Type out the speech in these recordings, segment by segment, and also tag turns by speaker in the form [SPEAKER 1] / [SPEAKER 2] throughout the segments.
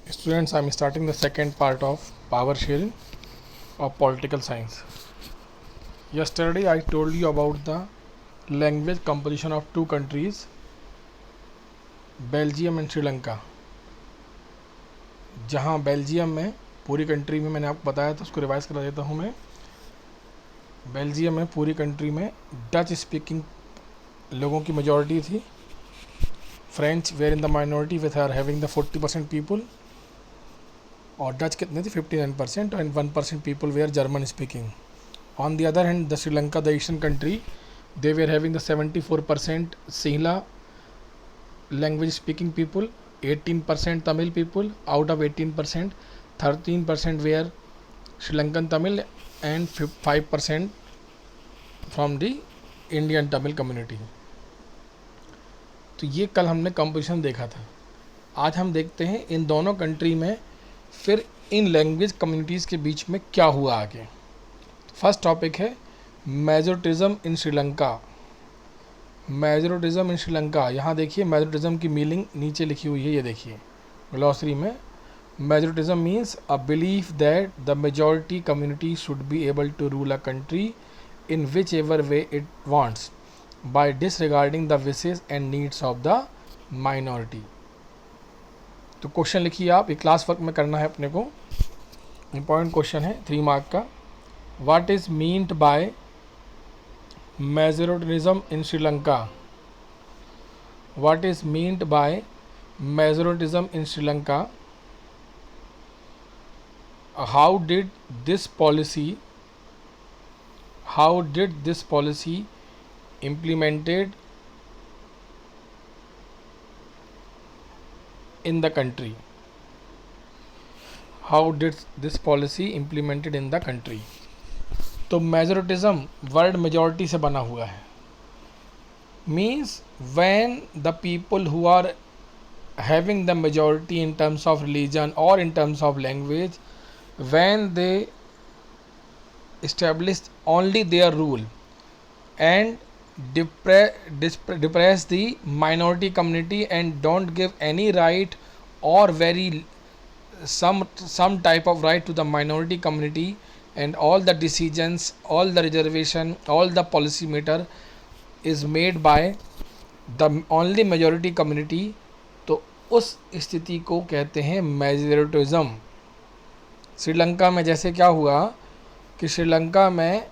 [SPEAKER 1] Students, I am starting the second part of power sharing of political science. Yesterday I told you about the language composition of two countries, Belgium and Sri Lanka. जहाँ Belgium में पूरी country में मैंने आपको बताया था, उसको revise करा देता हूँ मैं. बेल्जियम में पूरी कंट्री में डच स्पीकिंग लोगों की मेजॉरिटी थी. French were in the minority with are having the 40% people. और डच कितने थे? 59%. And 1% people were German speaking. On the other hand the Sri Lanka, the Asian country, they were having the 74% Sinhala language speaking people, 18% Tamil people. Out of 18%, 13% were Sri Lankan Tamil and 5% from the Indian Tamil community. तो ये कल हमने composition देखा था. आज हम देखते हैं इन दोनों कंट्री में फिर इन लैंग्वेज कम्युनिटीज़ के बीच में क्या हुआ आगे. फर्स्ट टॉपिक है मेजोरिटिज्म इन श्रीलंका. मेजोरिटिज्म इन श्रीलंका. यहाँ देखिए मेजोरिटिज्म की मीनिंग नीचे लिखी हुई है, ये देखिए ग्लॉसरी में. Majoritarianism means a belief that the majority community should be able to rule a country in whichever way it wants by disregarding the wishes and needs of the minority. तो question लिखिए आप, ये class work में करना है अपने को. Important question है, 3 मार्क का. What is meant by Majoritarism in Sri Lanka? What is meant by majoritarism in Sri Lanka? How did this policy implemented in the country? How did this policy implemented in the country? तो मेजोरिटिज्म word majority से बना हुआ है. Means when the people who are having the majority in terms of religion और in terms of language, when they establish only their rule and depress the minority community and don't give any right और very some type of right to the minority community, and all the decisions, all the reservation, all the policy matter is made by the only majority community. तो उस स्थिति को कहते हैं मेजोरिटिज्म. श्रीलंका में जैसे क्या हुआ कि श्रीलंका में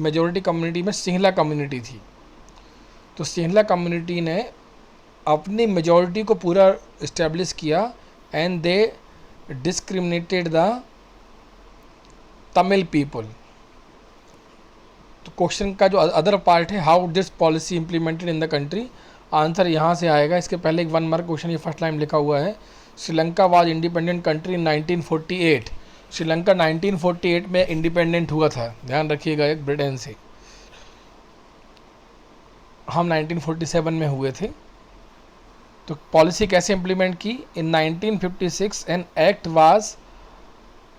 [SPEAKER 1] मेजॉरिटी कम्युनिटी में सिंहला कम्युनिटी थी. तो सिंहला कम्युनिटी ने अपनी मेजॉरिटी को पूरा इस्टेब्लिश किया and they discriminated the Tamil people. तो क्वेश्चन का जो अदर पार्ट है, how this policy implemented in the country, answer यहाँ से आएगा. इसके पहले एक 1 मार्क क्वेश्चन, ये फर्स्ट लाइन लिखा हुआ है. Sri Lanka was independent country in 1948. Sri Lanka 1948 में इंडिपेंडेंट हुआ था, ध्यान रखिएगा, एक ब्रिटेन से. हम 1947 में हुए थे. तो पॉलिसी कैसे इम्प्लीमेंट की? In 1956 an act was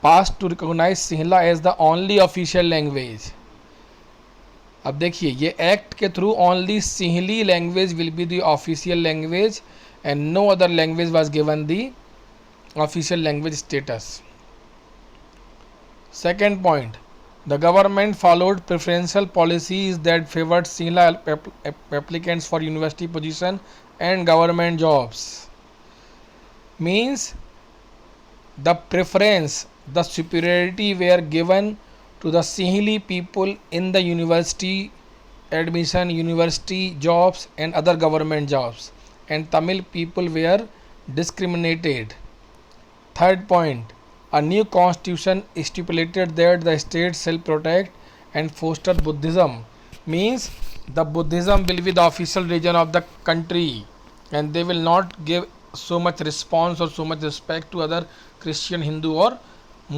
[SPEAKER 1] pass to recognise Sinhala as the only official language. अब देखिए, ये एक्ट के through only Sinhali language will be the official language and no other language was given the official language status. Second point, the government followed preferential policies that favoured Sinhala applicants for university position and government jobs. Means the preference, the superiority were given to the Sinhali people in the university admission, university jobs and other government jobs, and Tamil people were discriminated. Third point, a new constitution stipulated that the state shall protect and foster Buddhism. Means the Buddhism will be the official religion of the country and they will not give so much response or so much respect to other Christian, Hindu और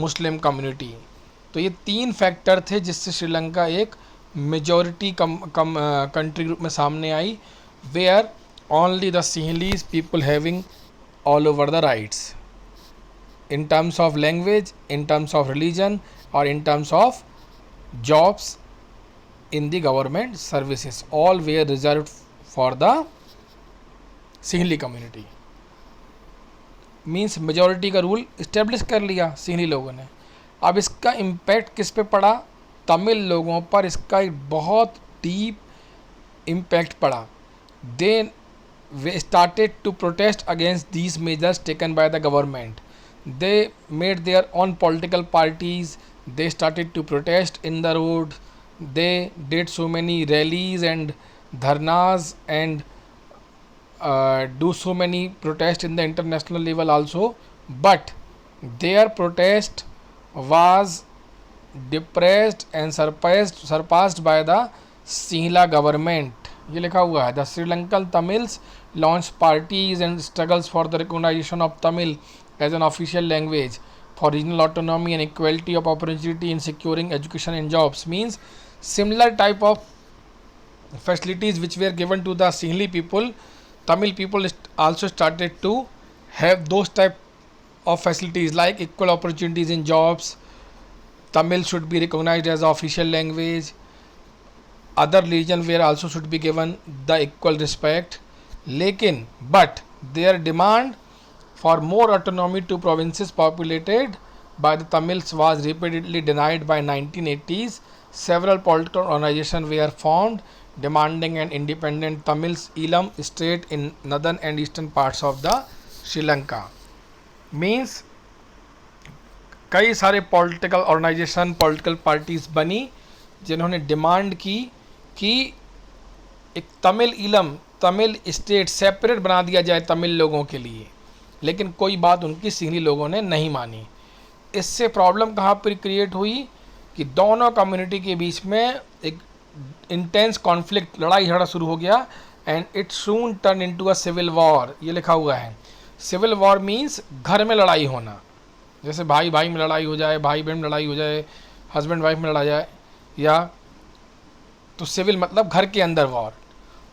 [SPEAKER 1] Muslim community. तो ये 3 factor थे जिससे श्रीलंका एक majority country group में सामने आई, where only the Sinhalese people having all over the rights in terms of language, in terms of religion और in terms of jobs in the government services, all were reserved for the Sinhali community. Means majority का rule establish कर लिया सिंहली लोगों ने। अब इसका impact किस पे पड़ा? तमिल लोगों पर इसका एक बहुत डीप इम्पैक्ट पड़ा। दे started to protest against these measures taken by the government. They made their own political parties. They started to protest in the road. They did so many rallies and dharnas and do so many protests in the international level also. But their protest was depressed and surpassed by the Sinhala government. ये लिखा हुआ है, the Sri Lankan Tamils launch parties and struggles for the recognisation of Tamil as an official language for regional autonomy and equality of opportunity in securing education and jobs. Means similar type of facilities which were given to the Sinhali people, Tamil people also started to have those type of facilities like equal opportunities in jobs. Tamil should be recognized as official language. Other religion were also should be given the equal respect. लेकिन but their demand for more autonomy to provinces populated by the Tamils was repeatedly denied. By 1980s, several political organizations were formed demanding an independent Tamil Elam state in northern and eastern parts of the Sri Lanka. Means कई सारे political organisation, political parties बनी जिन्होंने demand की कि एक तमिल इलम, Tamil state separate बना दिया जाए तमिल लोगों के लिए। लेकिन कोई बात उनकी सिंहली लोगों ने नहीं मानी। इससे प्रॉब्लम कहाँ पर क्रिएट हुई कि दोनों कम्युनिटी के बीच में एक इंटेंस कॉन्फ्लिक्ट, लड़ाई झगड़ा शुरू हो गया and it soon turn into a civil war. ये लिखा हुआ है, सिविल वॉर मीन्स घर में लड़ाई होना, जैसे भाई भाई में लड़ाई हो जाए, भाई बहन में लड़ाई हो जाए, हस्बैंड वाइफ में लड़ाई जाए, या तो सिविल मतलब घर के अंदर वॉर।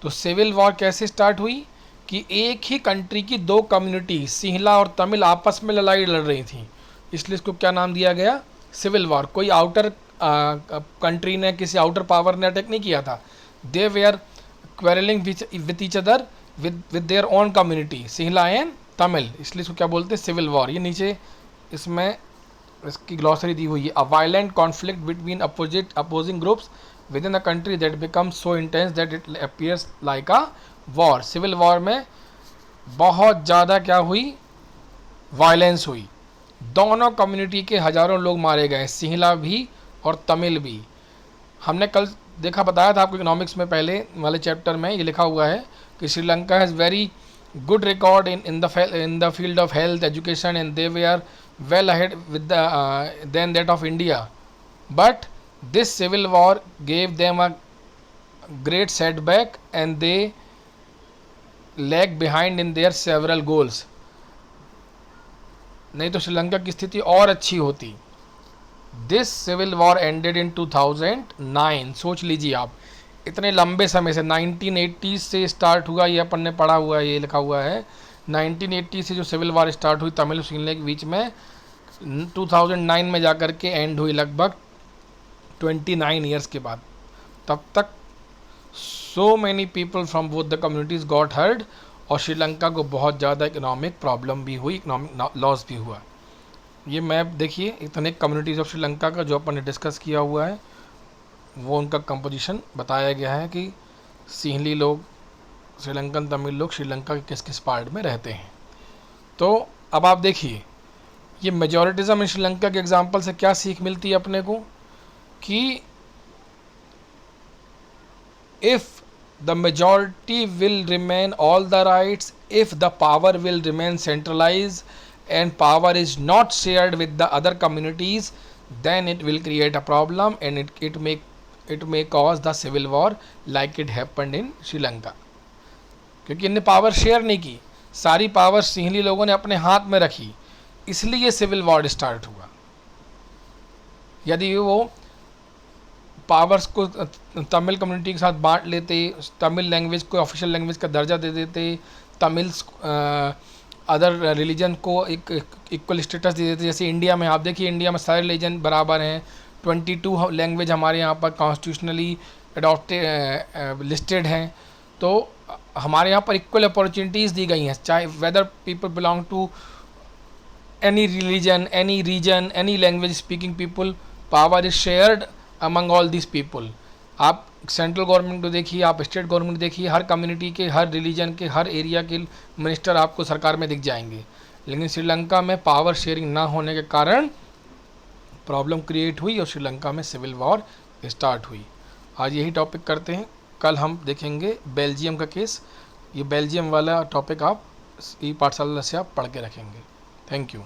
[SPEAKER 1] तो सिविल वॉर कैसे स्टार्ट हुई कि एक ही कंट्री की दो कम्युनिटी सिंहला और तमिल आपस में लड़ाई लड़ रही थी, इसलिए इसको क्या नाम दिया गया? Civil war. कोई आउटर कंट्री ने, किसी आउटर पावर ने अटैक नहीं किया था। They were quarrelling with each other with their own community Sinhala and Tamil, इसलिए इसको क्या बोलते हैं? Civil war. ये नीचे इसमें इसकी ग्लॉसरी दी हुई है, a violent conflict between opposing groups within a country that becomes so intense that it appears like a war. Civil war में बहुत ज़्यादा क्या हुई? वायलेंस हुई। दोनों कम्युनिटी के हज़ारों लोग मारे गए, सिंहला भी और तमिल भी। हमने कल देखा, बताया था आपको इकोनॉमिक्स में पहले वाले चैप्टर में, ये लिखा हुआ है कि Sri Lanka has very good record in the field of health education and they were well ahead with the than that of India, but this civil war gave them a great setback and they lag behind in their several goals. नहीं तो श्रीलंका की स्थिति और अच्छी होती। This civil war ended in 2009। सोच लीजिए आप, इतने लंबे समय से 1980 से स्टार्ट हुआ, ये अपन ने पढ़ा हुआ है, ये लिखा हुआ है 1980 से जो सिविल वार स्टार्ट हुई तमिल और सिंहला के बीच में, 2009 में जाकर के एंड हुई, लगभग 29 ईयर्स के बाद। तब तक so many people from both the communities got hurt और श्रीलंका को बहुत ज़्यादा इकोनॉमिक प्रॉब्लम भी हुई, इकोनॉमिक लॉस भी हुआ। ये मैप देखिए, इतने कम्युनिटीज़ ऑफ श्रीलंका का जो अपन ने डिस्कस किया हुआ है, वो उनका कंपोजिशन बताया गया है कि सिंहली लोग, श्रीलंकन तमिल लोग श्रीलंका के किस किस पार्ट में रहते हैं। तो अब आप देखिए, ये मेजॉरिटिज़म इन श्रीलंका के एग्जाम्पल से क्या सीख मिलती है अपने को कि if the majority will remain all the rights, if the power will remain centralise and power is not shared with the other communities, then it will create a problem and it may cause the civil war like it happened in Sri Lanka। क्योंकि इनने power share नहीं की, सारी power Sinhali लोगों ने अपने हाथ में रखी, इसलिए सिविल वॉर स्टार्ट हुआ। यदि वो पावर्स को तमिल कम्युनिटी के साथ बांट लेते, तमिल लैंग्वेज को ऑफिशियल लैंग्वेज का दर्जा दे देते, तमिल्स अदर रिलीजन को एक इक्वल स्टेटस दे देते, जैसे इंडिया में आप देखिए, इंडिया में सारे रिलीजन बराबर हैं, 22 लैंग्वेज हमारे यहाँ पर कॉन्स्टिट्यूशनली अडॉप्टेड लिस्टेड हैं। तो हमारे यहाँ पर इक्वल अपॉर्चुनिटीज़ दी गई हैं, चाहे whether people belong to any religion, any region, any language speaking people, power is shared among all these people. आप सेंट्रल गवर्नमेंट को देखिए, आप स्टेट गवर्नमेंट देखिए, हर कम्युनिटी के, हर रिलीजन के, हर एरिया के मिनिस्टर आपको सरकार में दिख जाएंगे। लेकिन श्रीलंका में पावर शेयरिंग ना होने के कारण प्रॉब्लम क्रिएट हुई और श्रीलंका में सिविल वॉर स्टार्ट हुई। आज यही टॉपिक करते हैं, कल हम देखेंगे बेल्जियम का केस। ये बेल्जियम वाला टॉपिक आप ई पाठशाला से आप पढ़ के रखेंगे। Thank you.